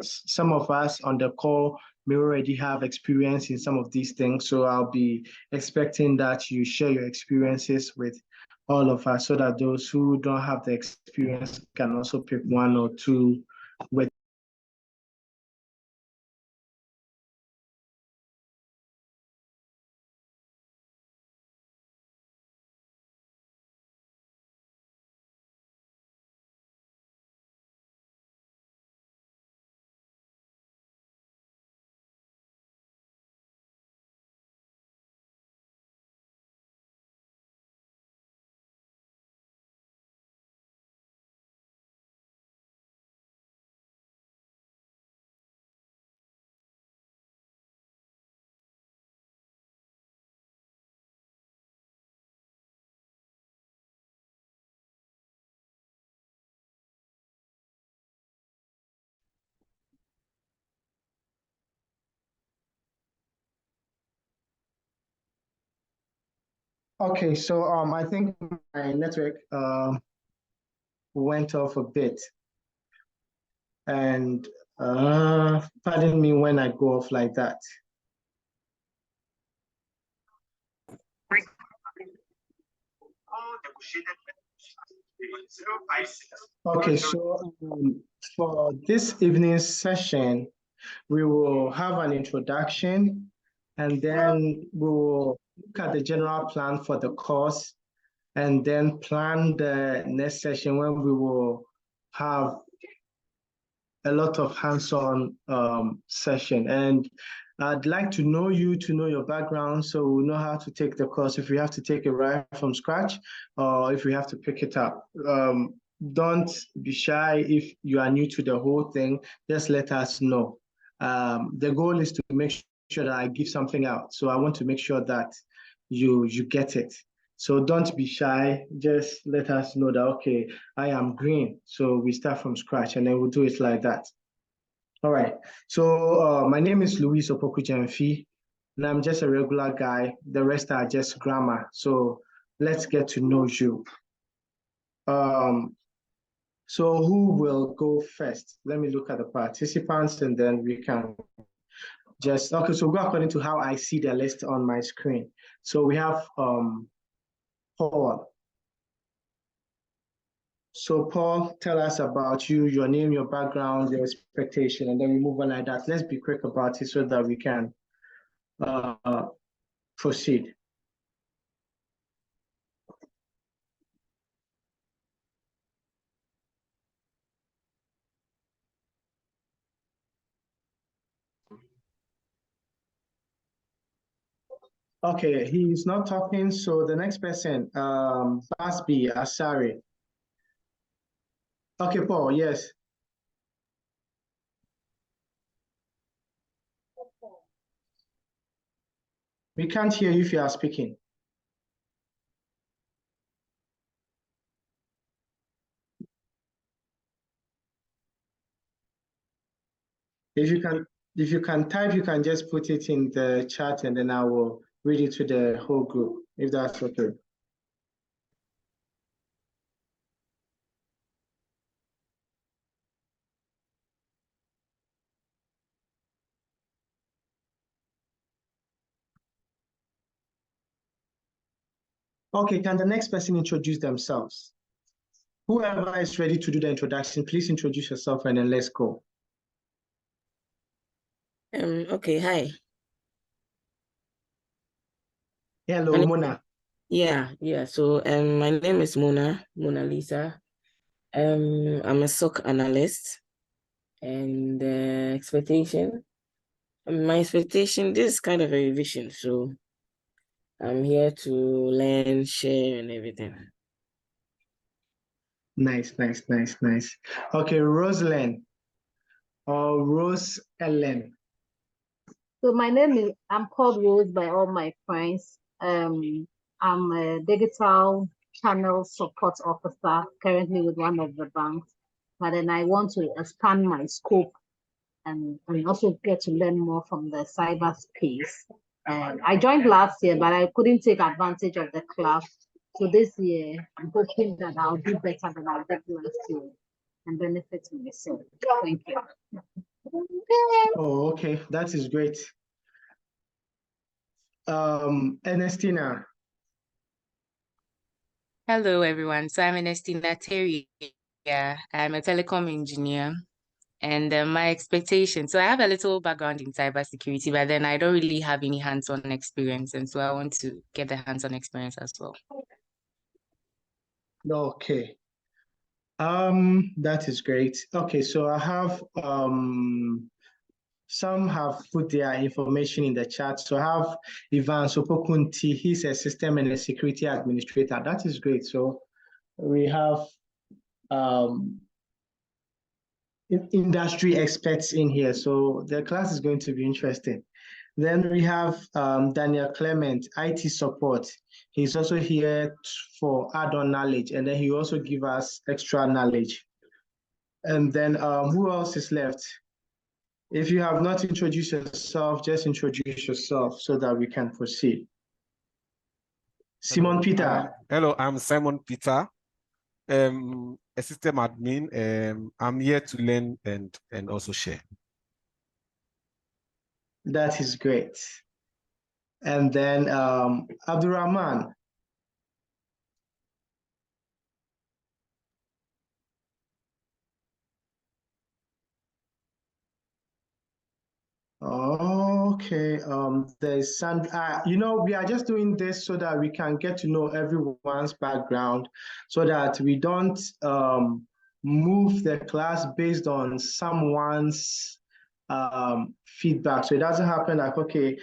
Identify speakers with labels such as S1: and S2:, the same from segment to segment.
S1: Some of us on the call may already have experience in some of these things, so I'll be expecting that you share your experiences with all of us so that those who don't have the experience can also pick one or two with. Okay, so I think my network went off a bit, and pardon me when I go off like that. Okay, so for this evening's session, we will have an introduction, and then we will look at the general plan for the course, and then plan the next session when we will have a lot of hands-on session. And I'd like to know you, to know your background, so we know how to take the course, if we have to take it right from scratch, or if we have to pick it up. Don't be shy if you are new to the whole thing, just let us know. The goal is to make sure that I give something out. So I want to make sure that you get it. So don't be shy, just let us know that, okay, I am green. So we start from scratch and then we'll do it like that. All right, so my name is Louis Opoku Jamfi, and I'm just a regular guy. The rest are just grammar. So let's get to know you. So who will go first? Let me look at the participants and then we can just, okay, so go according to how I see the list on my screen. So we have Paul. So Paul, tell us about you, your name, your background, your expectation, and then we move on like that. Let's be quick about it so that we can proceed. Okay, he's not talking, so the next person, Basby Asari. Okay, Paul, yes. We can't hear you if you are speaking. If you can type, you can just put it in the chat and then I will read it to the whole group, if that's okay. Okay, can the next person introduce themselves? Whoever is ready to do the introduction, please introduce yourself and then let's go.
S2: Okay, hi.
S1: Hello, Mona.
S2: Yeah. So my name is Mona Lisa. I'm a SOC analyst, and my expectation, this is kind of a revision, so I'm here to learn, share, and everything.
S1: Nice. Okay, Rosalind or Rose Ellen.
S3: So my name is, I'm called Rose by all my friends. I'm a digital channel support officer currently with one of the banks, but then I want to expand my scope and also get to learn more from the cyberspace. I joined last year, but I couldn't take advantage of the class. So this year, I'm hoping that I'll do better than I did last year and benefit myself. Thank you.
S1: Okay, that is great. Ernestina.
S4: Hello, everyone. So I'm Ernestina Terry. Yeah, I'm a telecom engineer. And my expectation, so I have a little background in cybersecurity, but then I don't really have any hands-on experience. And so I want to get the hands-on experience as well.
S1: Okay. That is great. Okay, so I have some have put their information in the chat. So I have Ivan Sopokunti, he's a system and a security administrator. That is great. So we have industry experts in here. So the class is going to be interesting. Then we have Daniel Clement, IT support. He's also here for add-on knowledge, and then he also give us extra knowledge. And then who else is left? If you have not introduced yourself, just introduce yourself so that we can proceed. Simon Peter.
S5: Hello, I'm Simon Peter, a system admin. I'm here to learn and also share.
S1: That is great. And then Abdurrahman. Okay, there's some, we are just doing this so that we can get to know everyone's background so that we don't move the class based on someone's feedback. So it doesn't happen like, okay,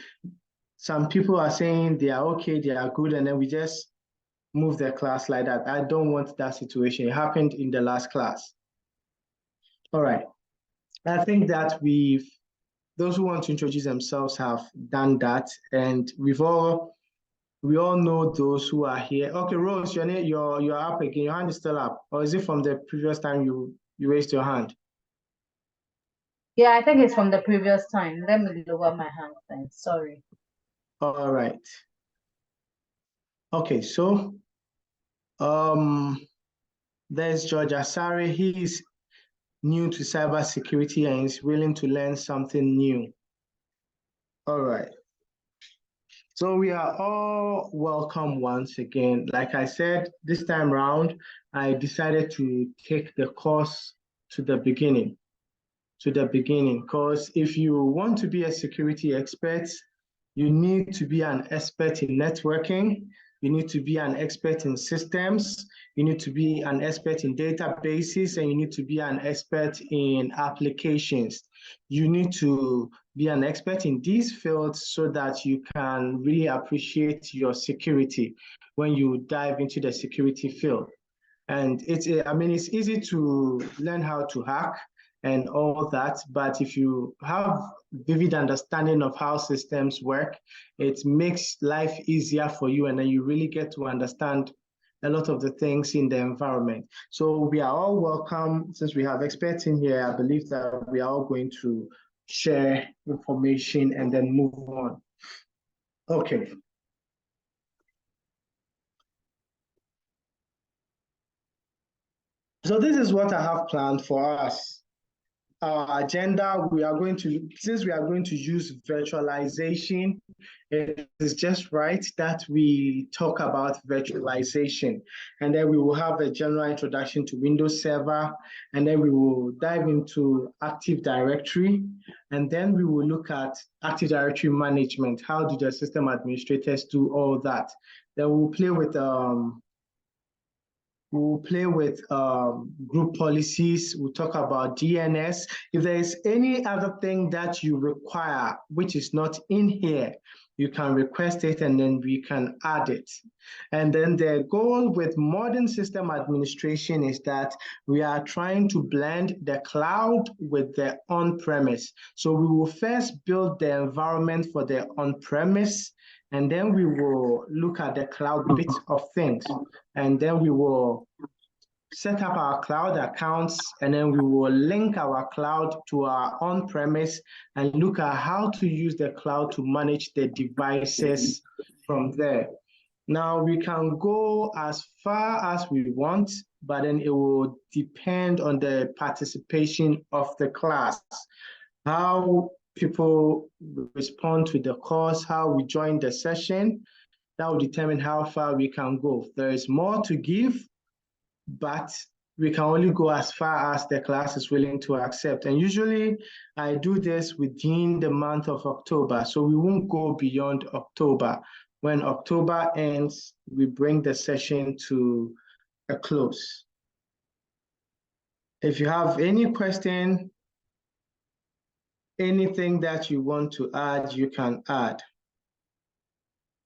S1: some people are saying they are okay, they are good, and then we just move the class like that. I don't want that situation. It happened in the last class. All right. I think that those who want to introduce themselves have done that, and we all know those who are here. Okay, Rose, you're up again. Your hand is still up, or is it from the previous time you raised your hand?
S3: Yeah, I think it's from the previous time. Let me lower my hand then. Sorry.
S1: All right. Okay, so there's George Asare. He's new to cybersecurity and is willing to learn something new. All right. So we are all welcome once again. Like I said, this time around, I decided to take the course to the beginning, because if you want to be a security expert, you need to be an expert in networking, you need to be an expert in systems, you need to be an expert in databases, and you need to be an expert in applications. You need to be an expert in these fields so that you can really appreciate your security when you dive into the security field. And it's easy to learn how to hack and all that, but if you have vivid understanding of how systems work, it makes life easier for you, and then you really get to understand a lot of the things in the environment. So we are all welcome. Since we have experts in here, I believe that we are all going to share information and then move on. Okay. So this is what I have planned for us. Our agenda, since we are going to use virtualization, it is just right that we talk about virtualization. And then we will have a general introduction to Windows Server, and then we will dive into Active Directory, and then we will look at Active Directory management. How do the system administrators do all that? Then we'll play with group policies. We'll talk about DNS. If there is any other thing that you require, which is not in here, you can request it and then we can add it. And then the goal with modern system administration is that we are trying to blend the cloud with the on-premise. So we will first build the environment for the on-premise, and then we will look at the cloud bit of things. And then we will set up our cloud accounts, and then we will link our cloud to our on-premise and look at how to use the cloud to manage the devices from there. Now, we can go as far as we want, but then it will depend on the participation of the class. How people respond to the course, how we join the session, that will determine how far we can go. There is more to give, but we can only go as far as the class is willing to accept. And usually I do this within the month of October, so we won't go beyond October. When October ends, we bring the session to a close. If you have any question, anything that you want to add, you can add.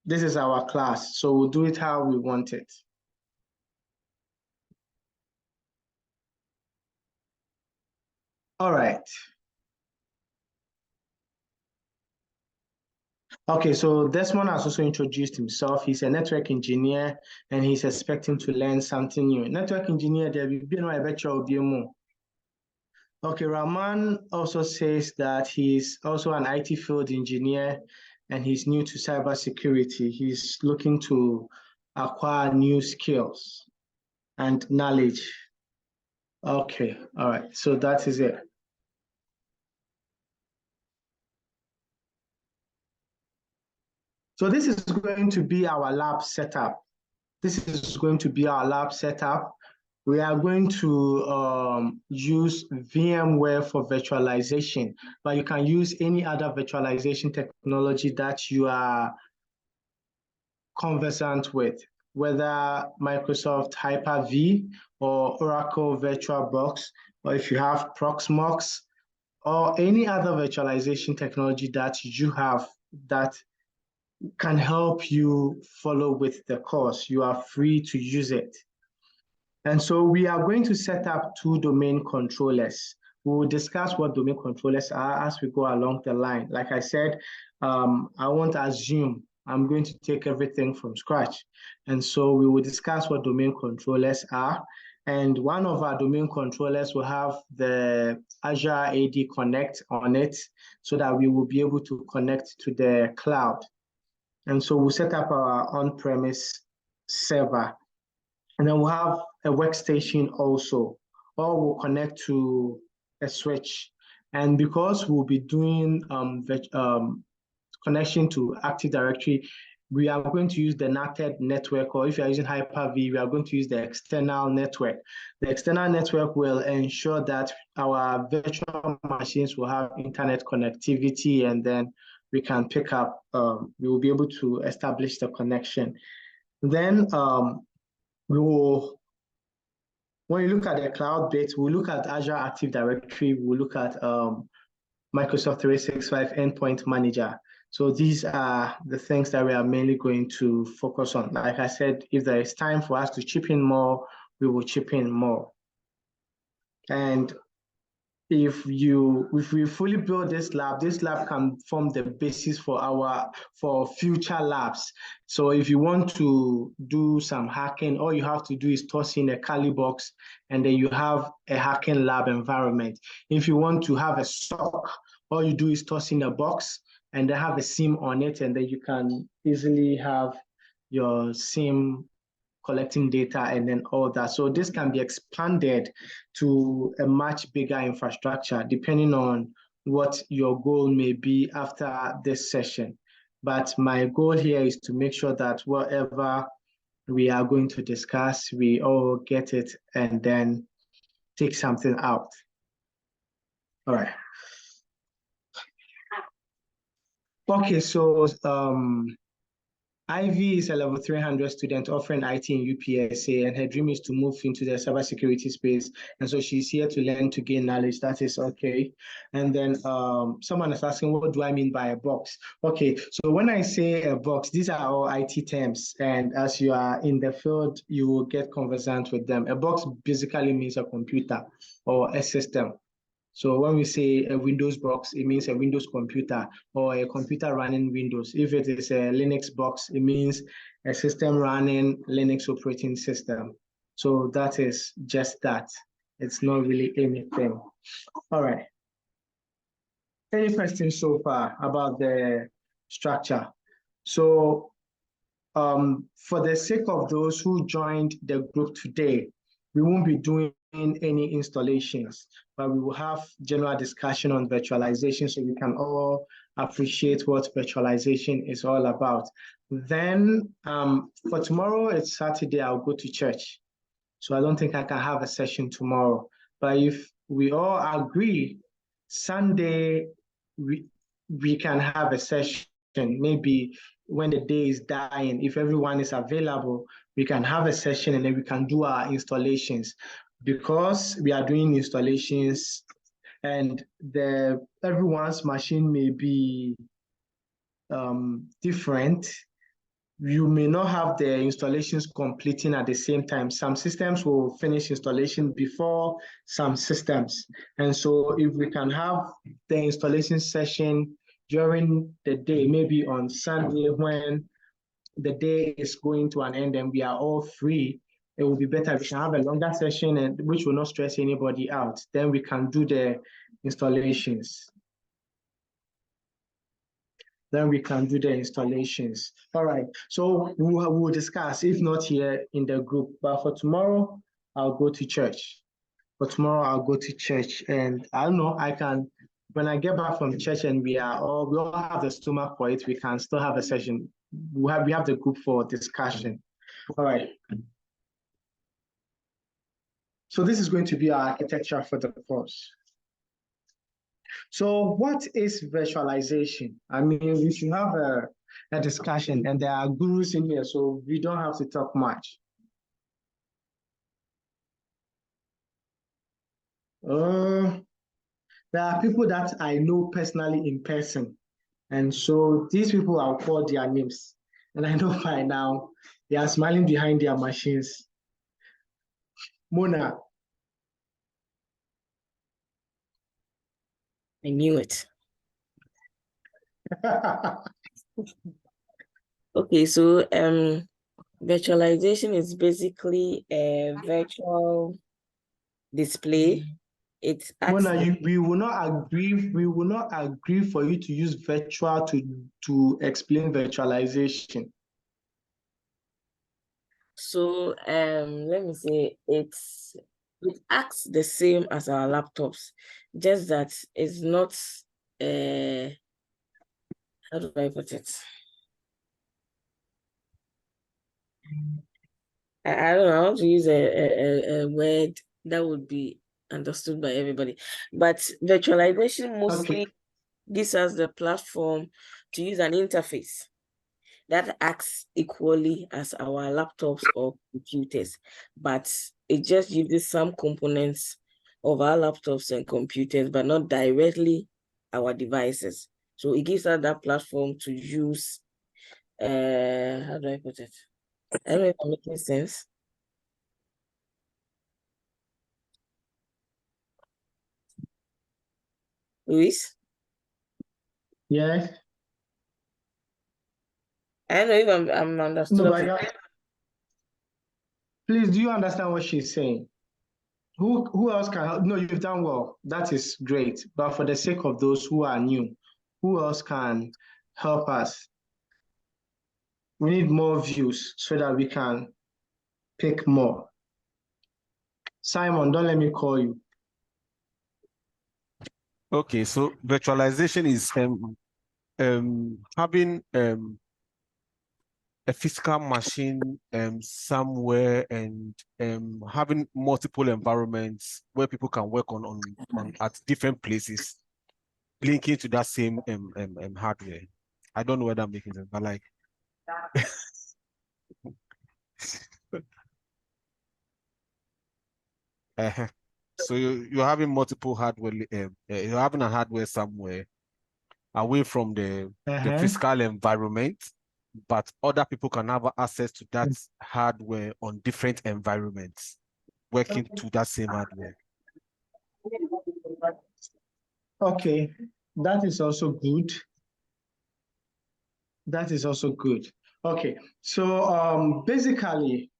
S1: This is our class, so we'll do it how we want it. All right. Okay, so Desmond has also introduced himself. He's a network engineer and he's expecting to learn something new. Network engineer, there will be no virtual BMO. Okay, Rahman also says that he's also an IT field engineer and he's new to cybersecurity. He's looking to acquire new skills and knowledge. Okay, all right, so that is it. So this is going to be our lab setup. This is going to be our lab setup. We are going to use VMware for virtualization, but you can use any other virtualization technology that you are conversant with, whether Microsoft Hyper-V or Oracle VirtualBox, or if you have Proxmox, or any other virtualization technology that you have that can help you follow with the course. You are free to use it. And so we are going to set up 2 domain controllers. We will discuss what domain controllers are as we go along the line. Like I said, I won't assume I'm going to take everything from scratch. And so we will discuss what domain controllers are. And one of our domain controllers will have the Azure AD Connect on it so that we will be able to connect to the cloud. And so we'll set up our on-premise server. And then we'll have a workstation also, or we'll connect to a switch. And because we'll be doing connection to Active Directory, we are going to use the NATed network, or if you're using Hyper-V, we are going to use the external network. The external network will ensure that our virtual machines will have internet connectivity, and then we can pick up, we will be able to establish the connection. Then we will, when you look at the cloud bit, we'll look at Azure Active Directory, we'll look at Microsoft 365 Endpoint Manager. So these are the things that we are mainly going to focus on. Like I said, if there is time for us to chip in more, we will chip in more. And if we fully build this lab can form the basis for future labs. So if you want to do some hacking, all you have to do is toss in a Kali box, and then you have a hacking lab environment. If you want to have a SOC, all you do is toss in a box and then have a SIM on it, and then you can easily have your SIM collecting data and then all that. So this can be expanded to a much bigger infrastructure depending on what your goal may be after this session. But my goal here is to make sure that whatever we are going to discuss, we all get it and then take something out. All right. Okay, so Ivy is a level 300 student offering IT in UPSA, and her dream is to move into the cybersecurity space. And so she's here to learn, to gain knowledge. That is okay. And then someone is asking, what do I mean by a box? Okay, so when I say a box, these are all IT terms. And as you are in the field, you will get conversant with them. A box basically means a computer or a system. So when we say a Windows box, it means a Windows computer or a computer running Windows. If it is a Linux box, it means a system running Linux operating system. So that is just that. It's not really anything. All right. Any questions so far about the structure? So for the sake of those who joined the group today, we won't be doing any installations, but we will have general discussion on virtualization so we can all appreciate what virtualization is all about. Then for tomorrow, it's Saturday, I'll go to church. So I don't think I can have a session tomorrow. But if we all agree, Sunday, we can have a session, maybe when the day is dying, if everyone is available, we can have a session and then we can do our installations. Because we are doing installations and everyone's machine may be different, you may not have the installations completing at the same time. Some systems will finish installation before some systems. And so if we can have the installation session during the day, maybe on Sunday when the day is going to an end and we are all free, it will be better if we can have a longer session and which will not stress anybody out. Then we can do the installations. Then we can do the installations. All right, so we'll discuss, if not here in the group, but for tomorrow, I'll go to church. For tomorrow, I'll go to church and I don't know, when I get back from church and we all have the stomach for it, we can still have a session. We have the group for discussion. All right. So this is going to be our architecture for the course. So what is virtualization? I mean, we should have a discussion and there are gurus in here, so we don't have to talk much. There are people that I know personally in person. And so these people, I'll call their names. And I know by now, they are smiling behind their machines. Mona.
S2: I knew it. Okay, so virtualization is basically a virtual display. It
S1: Mona, we will not agree for you to use virtual to explain virtualization.
S2: So let me say it acts the same as our laptops, just that it's not how do I put it? I don't know how to use a word that would be understood by everybody, but virtualization mostly gives us the platform to use an interface that acts equally as our laptops or computers, but it just uses some components of our laptops and computers, but not directly our devices. So it gives us that platform to use, how do I put it? I don't know if I'm making sense. Luis?
S1: Yes.
S2: I don't know if I'm understood.
S1: No, but please, do you understand what she's saying? Who else can help? No, you've done well. That is great. But for the sake of those who are new, who else can help us? We need more views so that we can pick more. Simon, don't let me call you.
S5: Okay, so virtualization is having a physical machine somewhere and having multiple environments where people can work on at different places, linking to that same hardware. I don't know whether I'm making sense, but like so you're having multiple hardware, you're having a hardware somewhere away from the physical environment, but other people can have access to that hardware on different environments, working to that same hardware.
S1: Okay, that is also good. That is also good. Okay, so basically,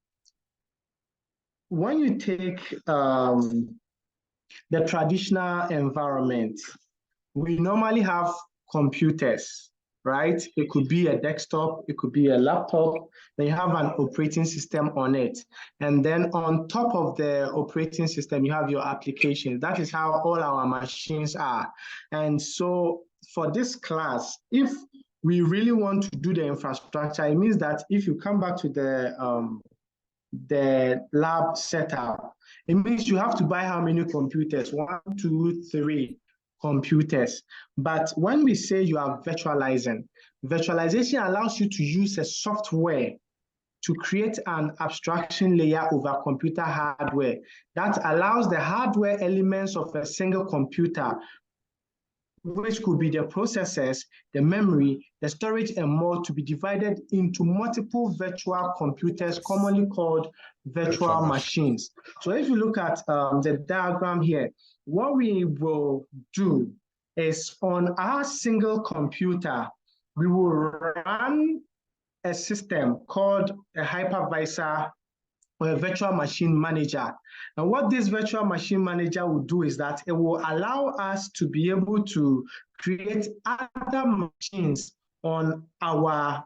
S1: when you take the traditional environment, we normally have computers, right? It could be a desktop, it could be a laptop, then you have an operating system on it. And then on top of the operating system, you have your application. That is how all our machines are. And so for this class, if we really want to do the infrastructure, it means that if you come back to the lab setup, it means you have to buy how many computers? 1, 2, 3 computers. But when we say you are virtualizing, virtualization allows you to use a software to create an abstraction layer over computer hardware that allows the hardware elements of a single computer, which could be the processors, the memory, the storage, and more, to be divided into multiple virtual computers, commonly called virtual machines. So if you look at the diagram here, what we will do is on our single computer, we will run a system called a hypervisor or a virtual machine manager. And what this virtual machine manager will do is that it will allow us to be able to create other machines on our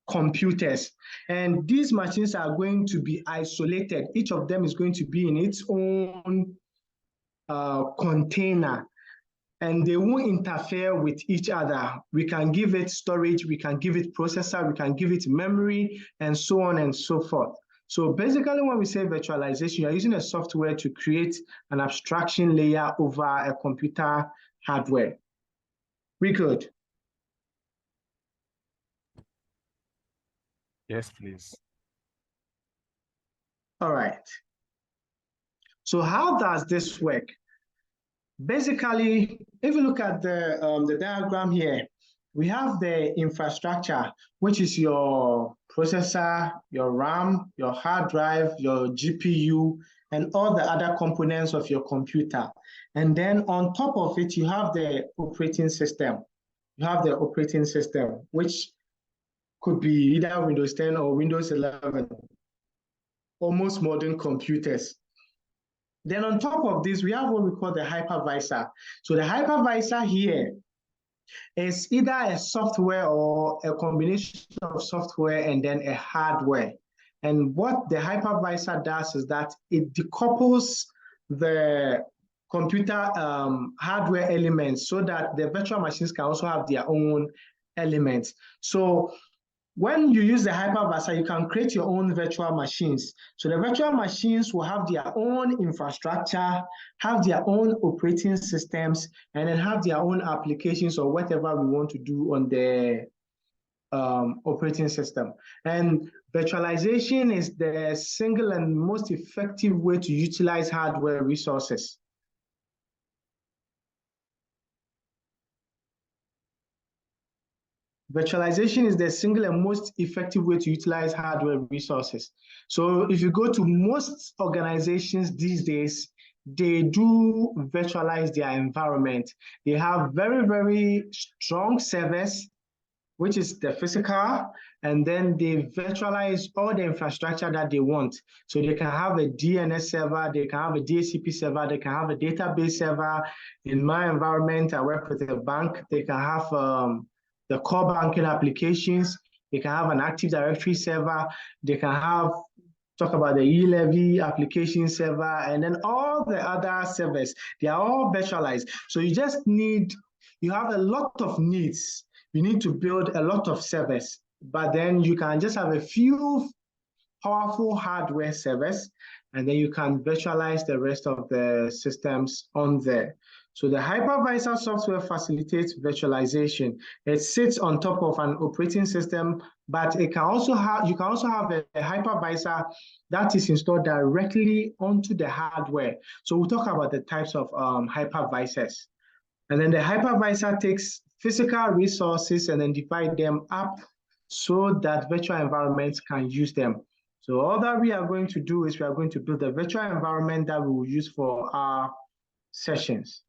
S1: computers. And these machines are going to be isolated. Each of them is going to be in its own container, and they won't interfere with each other. We can give it storage, we can give it processor, we can give it memory, and so on and so forth. So basically, when we say virtualization, you're using a software to create an abstraction layer over a computer hardware. We good?
S5: Yes, please.
S1: All right. So how does this work? Basically, if you look at the diagram here, we have the infrastructure, which is your processor, your RAM, your hard drive, your GPU, and all the other components of your computer. And then on top of it, you have the operating system. You have the operating system, which could be either Windows 10 or Windows 11, almost modern computers. Then on top of this, we have what we call the hypervisor. So the hypervisor here is either a software or a combination of software and then a hardware. And what the hypervisor does is that it decouples the computer hardware elements so that the virtual machines can also have their own elements. So when you use the hypervisor, you can create your own virtual machines. So the virtual machines will have their own infrastructure, have their own operating systems, and then have their own applications or whatever we want to do on the operating system. And virtualization is the single and most effective way to utilize hardware resources. Virtualization is the single and most effective way to utilize hardware resources. So if you go to most organizations these days, they do virtualize their environment. They have very, very strong servers, which is the physical, and then they virtualize all the infrastructure that they want. So they can have a DNS server, they can have a DHCP server, they can have a database server. In my environment, I work with a bank. They can have the core banking applications. They can have an Active Directory server. They can have, talk about the eLevy application server, and then all the other servers. They are all virtualized. So you just need, you have a lot of needs. You need to build a lot of servers, but then you can just have a few powerful hardware servers, and then you can virtualize the rest of the systems on there. So the hypervisor software facilitates virtualization. It sits on top of an operating system, but it can also have, you can also have a hypervisor that is installed directly onto the hardware. So we'll talk about the types of hypervisors. And then the hypervisor takes physical resources and then divide them up so that virtual environments can use them. So all that we are going to do is we are going to build a virtual environment that we will use for our sessions.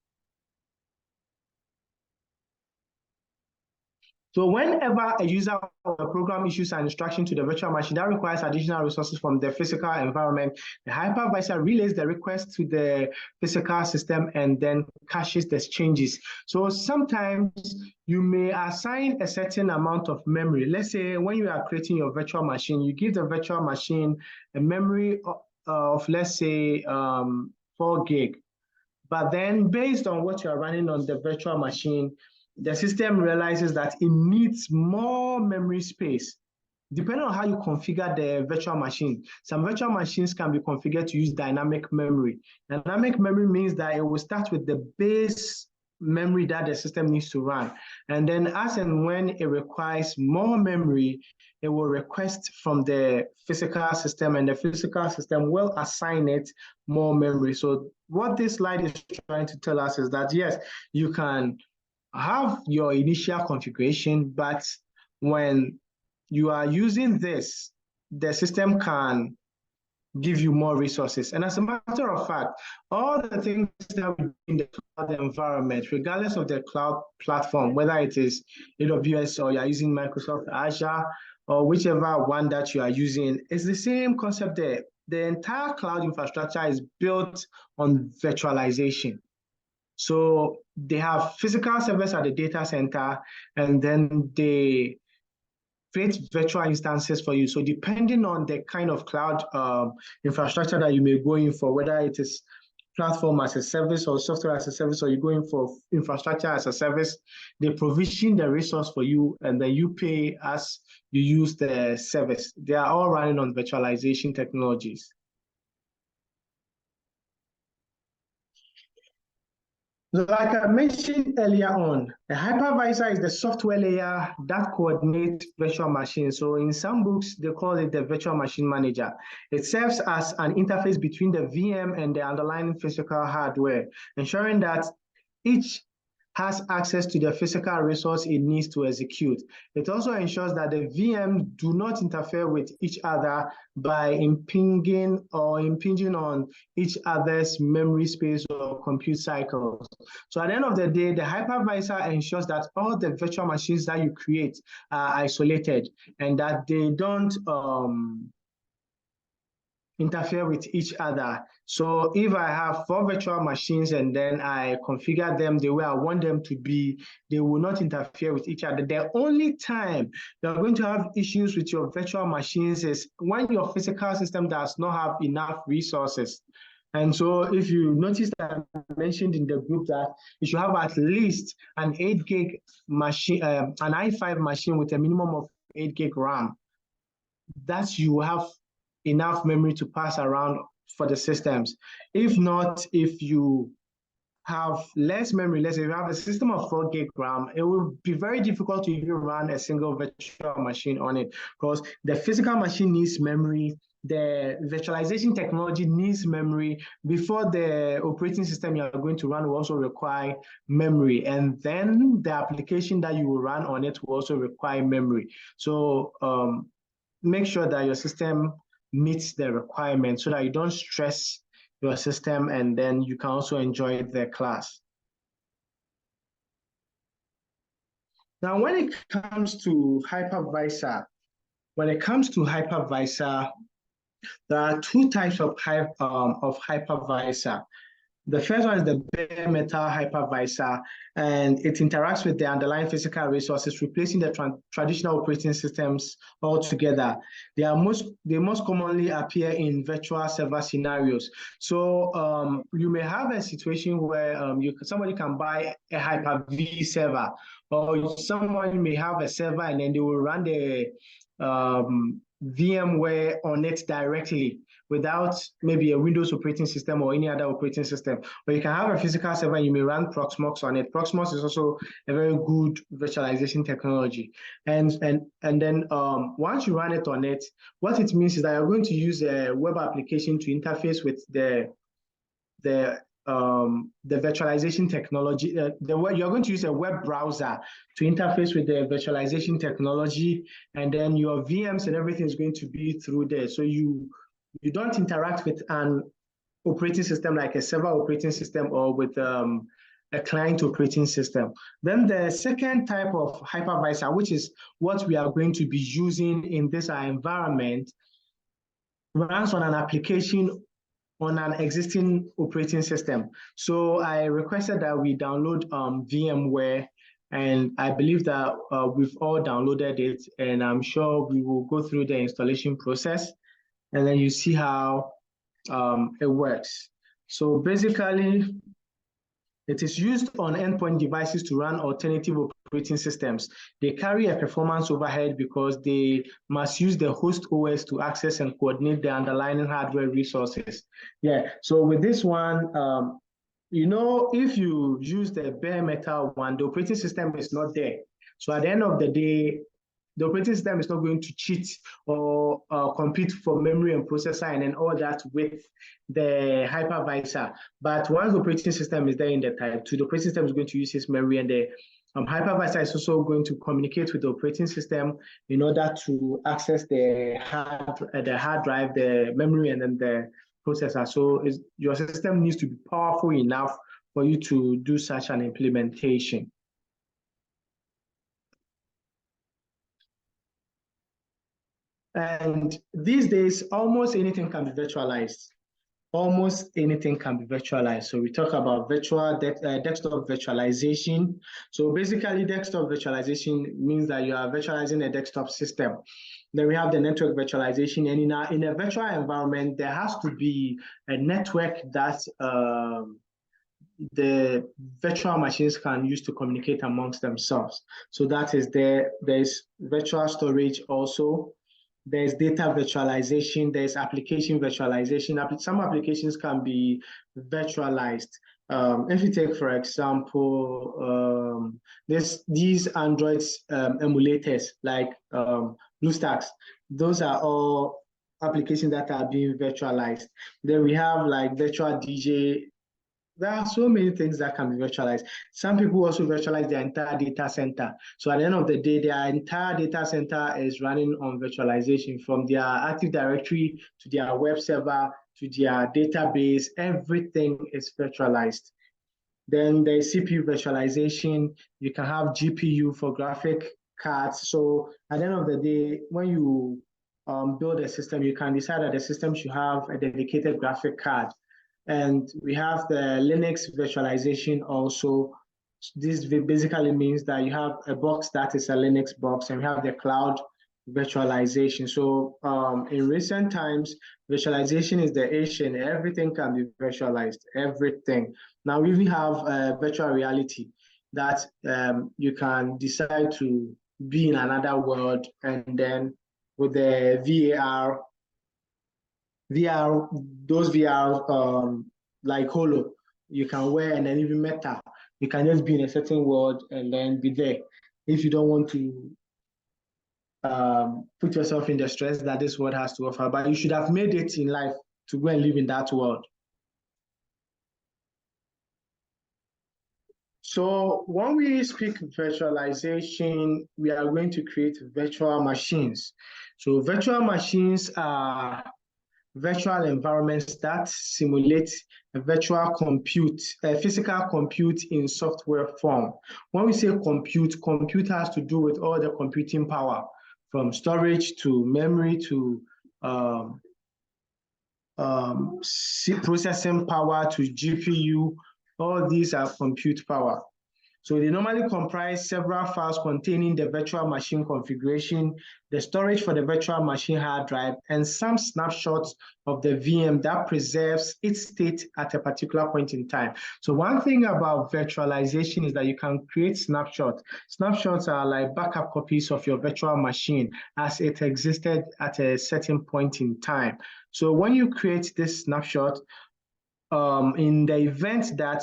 S1: So whenever a user or a program issues an instruction to the virtual machine that requires additional resources from the physical environment, the hypervisor relays the request to the physical system and then caches the changes. So sometimes you may assign a certain amount of memory. Let's say when you are creating your virtual machine, you give the virtual machine a memory of let's say 4 gig. But then based on what you are running on the virtual machine, the system realizes that it needs more memory space. Depending on how you configure the virtual machine, some virtual machines can be configured to use dynamic memory. Dynamic memory means that it will start with the base memory that the system needs to run. And then as and when it requires more memory, it will request from the physical system, and the physical system will assign it more memory. So what this slide is trying to tell us is that, yes, you can have your initial configuration, but when you are using this, the system can give you more resources. And as a matter of fact, all the things that we do in the cloud environment, regardless of the cloud platform, whether it is AWS or you're using Microsoft Azure or whichever one that you are using, it's the same concept there. The entire cloud infrastructure is built on virtualization. So they have physical servers at the data center, and then they create virtual instances for you. So depending on the kind of cloud infrastructure that you may go in for, whether it is platform as a service or software as a service, or you're going for infrastructure as a service, they provision the resource for you, and then you pay as you use the service. They are all running on virtualization technologies. So like I mentioned earlier on, a hypervisor is the software layer that coordinates virtual machines. So in some books, they call it the virtual machine manager. It serves as an interface between the VM and the underlying physical hardware, ensuring that each has access to the physical resource it needs to execute. It also ensures that the VMs do not interfere with each other by impinging on each other's memory space or compute cycles. So at the end of the day, the hypervisor ensures that all the virtual machines that you create are isolated and that they don't interfere with each other. So if I have 4 virtual machines and then I configure them the way I want them to be, they will not interfere with each other. The only time you're going to have issues with your virtual machines is when your physical system does not have enough resources. And so if you notice that I mentioned in the group that you should have at least an 8 gig machine, an i5 machine with a minimum of 8 gig RAM, that you have enough memory to pass around for the systems. If not, if you have less memory, let's say you have a system of 4 gig RAM, it will be very difficult to even run a single virtual machine on it, because the physical machine needs memory, the virtualization technology needs memory, before the operating system you are going to run will also require memory, and then the application that you will run on it will also require memory. So make sure that your system meets the requirements so that you don't stress your system, and then you can also enjoy the class. Now, when it comes to hypervisor, there are 2 types of hypervisor. The first one is the bare metal hypervisor, and it interacts with the underlying physical resources, replacing the traditional operating systems altogether. They most commonly appear in virtual server scenarios. So you may have a situation where somebody can buy a Hyper-V server, or someone may have a server and then they will run the VMware on it directly, without maybe a Windows operating system or any other operating system. Or you can have a physical server and you may run Proxmox on it. Proxmox is also a very good virtualization technology. And then once you run it on it, what it means is that you're going to use a web application to interface with the virtualization technology. You're going to use a web browser to interface with the virtualization technology, and then your VMs and everything is going to be through there. So you don't interact with an operating system like a server operating system, or with a client operating system. Then the second type of hypervisor, which is what we are going to be using in this environment, runs on an application on an existing operating system. So I requested that we download VMware, and I believe that we've all downloaded it, and I'm sure we will go through the installation process, and then you see how it works. So basically, it is used on endpoint devices to run alternative operating systems. They carry a performance overhead because they must use the host OS to access and coordinate the underlying hardware resources. Yeah, so with this one, you know, if you use the bare metal one, the operating system is not there. So at the end of the day, the operating system is not going to cheat or compete for memory and processor and then all that with the hypervisor. But once the operating system is there in the type 2, the operating system is going to use its memory, and the hypervisor is also going to communicate with the operating system in order to access the hard drive, the memory, and then the processor. So your system needs to be powerful enough for you to do such an implementation. And these days, almost anything can be virtualized. Almost anything can be virtualized. So we talk about virtual desktop virtualization. So basically, desktop virtualization means that you are virtualizing a desktop system. Then we have the network virtualization, and in a virtual environment, there has to be a network that the virtual machines can use to communicate amongst themselves. So that is there's virtual storage also. There's data virtualization, there's application virtualization. Some applications can be virtualized. If you take, for example, these Android emulators like BlueStacks, those are all applications that are being virtualized. Then we have like virtual DJ. There are so many things that can be virtualized. Some people also virtualize their entire data center. So at the end of the day, their entire data center is running on virtualization, from their Active Directory to their web server to their database. Everything is virtualized. Then there's CPU virtualization. You can have GPU for graphic cards. So at the end of the day, when you build a system, you can decide that the system should have a dedicated graphic card. And we have the Linux virtualization also. This basically means that you have a box that is a Linux box, and we have the cloud virtualization. So in recent times, virtualization is the issue. Everything can be virtualized, everything. Now we even have virtual reality that you can decide to be in another world, and then with the those VR like Holo, you can wear, and then even Meta, you can just be in a certain world and then be there. If you don't want to put yourself in the stress that this world has to offer, but you should have made it in life to go and live in that world. So when we speak virtualization, we are going to create virtual machines. So virtual machines are virtual environments that simulate a virtual compute, a physical compute in software form. When we say compute has to do with all the computing power, from storage to memory to processing power to GPU. All these are compute power. So they normally comprise several files containing the virtual machine configuration, the storage for the virtual machine hard drive, and some snapshots of the VM that preserves its state at a particular point in time. So one thing about virtualization is that you can create snapshots. Snapshots are like backup copies of your virtual machine as it existed at a certain point in time. So when you create this snapshot, in the event that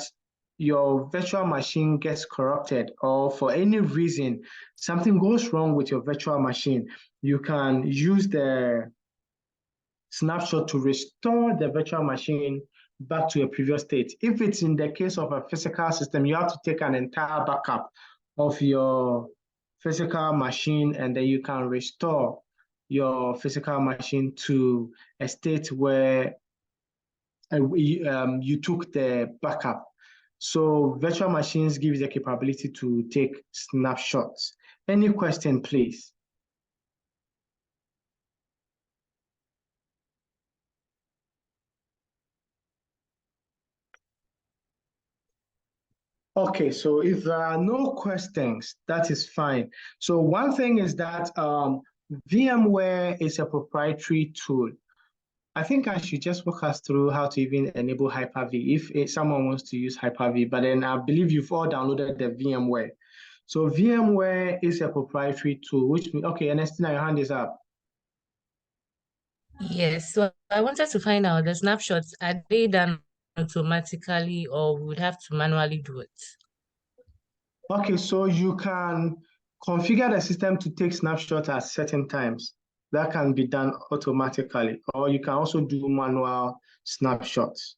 S1: your virtual machine gets corrupted, or for any reason something goes wrong with your virtual machine, you can use the snapshot to restore the virtual machine back to a previous state. If it's in the case of a physical system, you have to take an entire backup of your physical machine, and then you can restore your physical machine to a state where you took the backup. So virtual machines give you the capability to take snapshots. Any question, please? Okay, so if there are no questions, that is fine. So one thing is that VMware is a proprietary tool. I think I should just walk us through how to even enable Hyper-V if someone wants to use Hyper-V, but then I believe you've all downloaded the VMware. So VMware is a proprietary tool, which means, okay, Ernestina, your hand is up.
S4: Yes, so I wanted to find out the snapshots, are they done automatically or we would have to manually do it?
S1: Okay, so you can configure the system to take snapshots at certain times. That can be done automatically, or you can also do manual snapshots.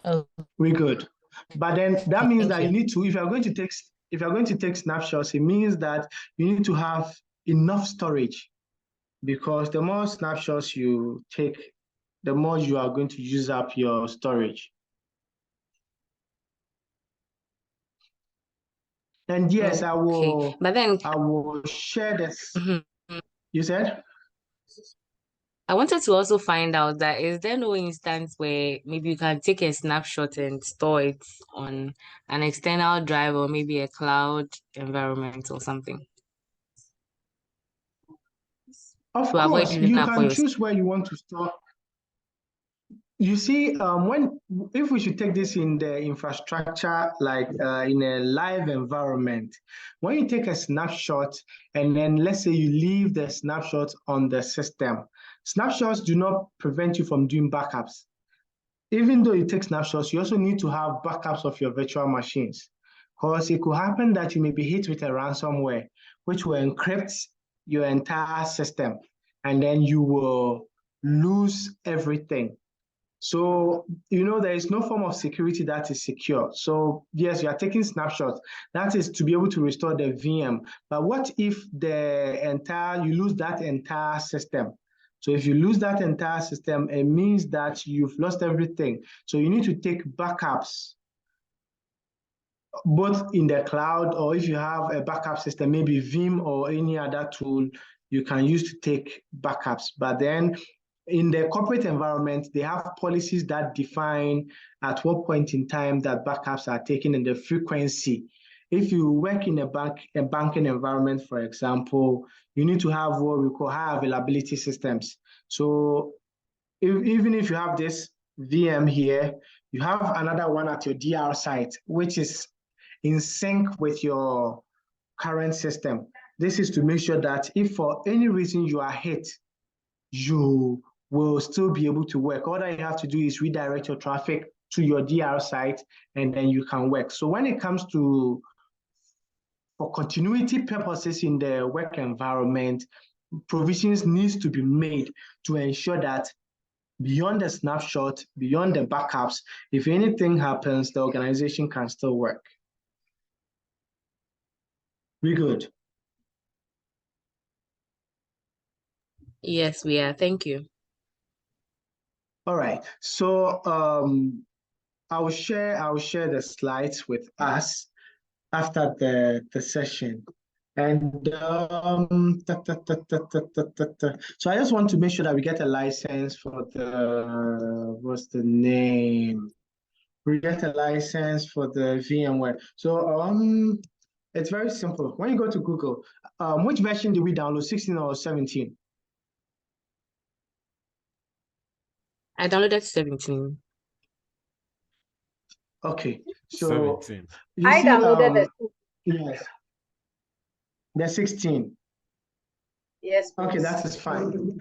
S4: Oh,
S1: We're good. But then that means
S4: thank
S1: that you
S4: you.
S1: need to, if you're going to take snapshots, it means that you need to have enough storage, because the more snapshots you take, the more you are going to use up your storage. And yes, I
S4: Okay, but then
S1: will share this.
S4: mhm.
S1: You said?
S4: I wanted to also find out that is there no instance where maybe you can take a snapshot and store it on an external drive or maybe a cloud environment or something
S1: Of
S4: to avoid
S1: course,
S4: using
S1: you
S4: that for
S1: can
S4: your.
S1: choose where you want to store. You see, if we should take this in the infrastructure, like in a live environment, when you take a snapshot and then let's say you leave the snapshot on the system, snapshots do not prevent you from doing backups. Even though you take snapshots, you also need to have backups of your virtual machines, because it could happen that you may be hit with a ransomware, which will encrypt your entire system, and then you will lose everything. So, there is no form of security that is secure. So, yes, you are taking snapshots. That is to be able to restore the VM. But what if you lose that entire system? So if you lose that entire system, it means that you've lost everything. So you need to take backups, both in the cloud, or if you have a backup system, maybe Vim or any other tool you can use to take backups. But then in the corporate environment, they have policies that define at what point in time that backups are taken and the frequency. If you work in a banking environment, for example, you need to have what we call high availability systems. So even if you have this VM here, you have another one at your DR site, which is in sync with your current system. This is to make sure that if for any reason you are hit, you will still be able to work. All that you have to do is redirect your traffic to your DR site, and then you can work. So when it comes to for continuity purposes in the work environment, provisions needs to be made to ensure that beyond the snapshot, beyond the backups, if anything happens, the organization can still work. We good?
S4: Yes, we are. Thank you.
S1: All right. So I will share the slides with us after the session. And so I just want to make sure that we get a license for what's the name? We get a license for the VMware. So it's very simple. When you go to Google, which version did we download, 16 or 17?
S4: I downloaded 17.
S1: Okay, so
S5: 17.
S1: you
S3: I
S1: see,
S3: downloaded the
S1: yes, the 16.
S3: yes,
S1: Okay,
S3: please.
S1: that is fine.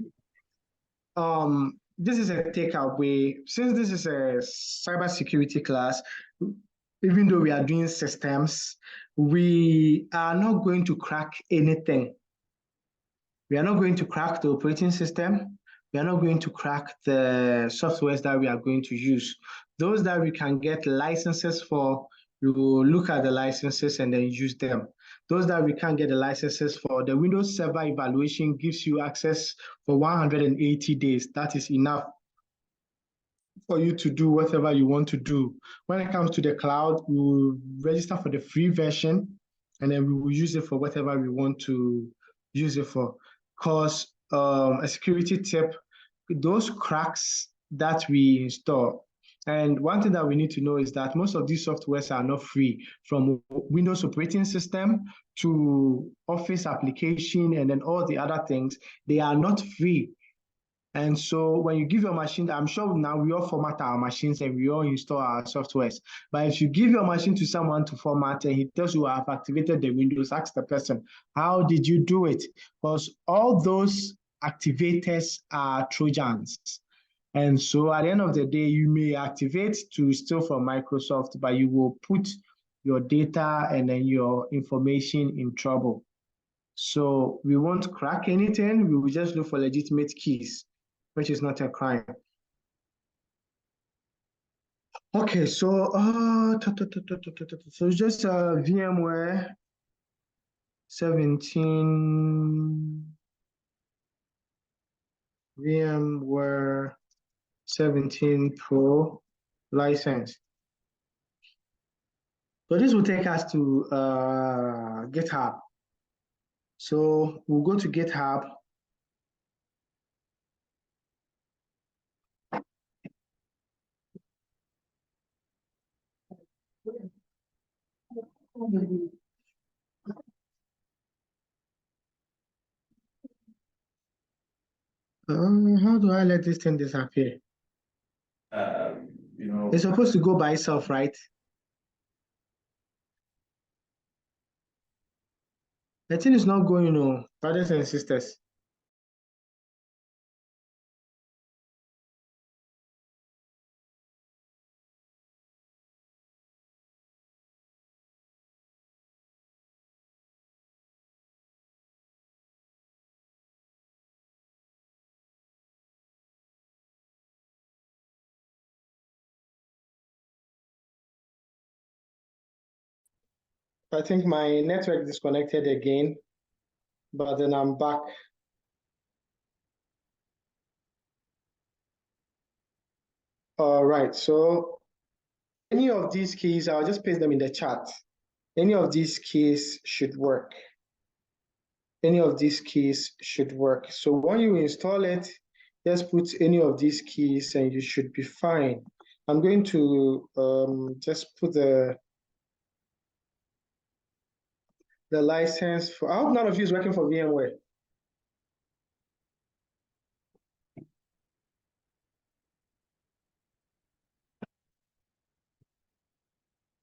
S1: This is a takeaway. Since this is a cybersecurity class, even though we are doing systems, we are not going to crack anything. We are not going to crack the operating system. We are not going to crack the softwares that we are going to use. Those that we can get licenses for, we will look at the licenses and then use them. Those that we can't get the licenses for, the Windows Server evaluation gives you access for 180 days. That is enough for you to do whatever you want to do. When it comes to the cloud, we will register for the free version, and then we will use it for whatever we want to use it for. Because a security tip, those cracks that we install, and one thing that we need to know is that most of these softwares are not free, from Windows operating system to Office application and then all the other things. They are not free. And so when you give your machine, I'm sure now we all format our machines and we all install our softwares. But if you give your machine to someone to format and he tells you, I've activated the Windows, ask the person, how did you do it? Because all those activators are Trojans. And so at the end of the day, you may activate to steal from Microsoft, but you will put your data and then your information in trouble. So we won't crack anything. We will just look for legitimate keys, which is not a crime. Okay, so so just VMware 17, VMware 17 Pro license. So this will take us to GitHub. So we'll go to GitHub. How do I let this thing disappear? It's supposed to go by itself, right? The thing is not going on, brothers and sisters. I think my network disconnected again, but then I'm back. All right, so any of these keys, I'll just paste them in the chat. Any of these keys should work. Any of these keys should work. So when you install it, just put any of these keys and you should be fine. I'm going to just put the license for, I hope none of you is working for VMware.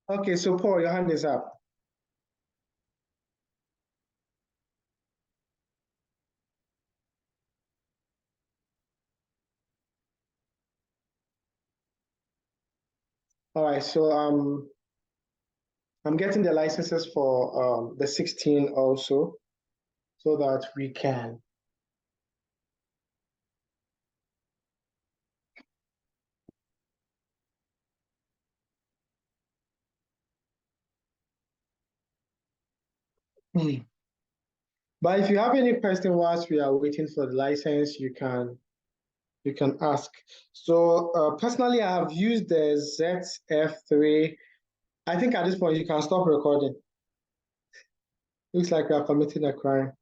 S1: Okay, so Paul, your hand is up. All right, so I'm getting the licenses for the 16 also, so that we can. But if you have any question whilst we are waiting for the license, you can ask. So personally, I have used the ZF3. I think at this point you can stop recording. Looks like we are committing a crime.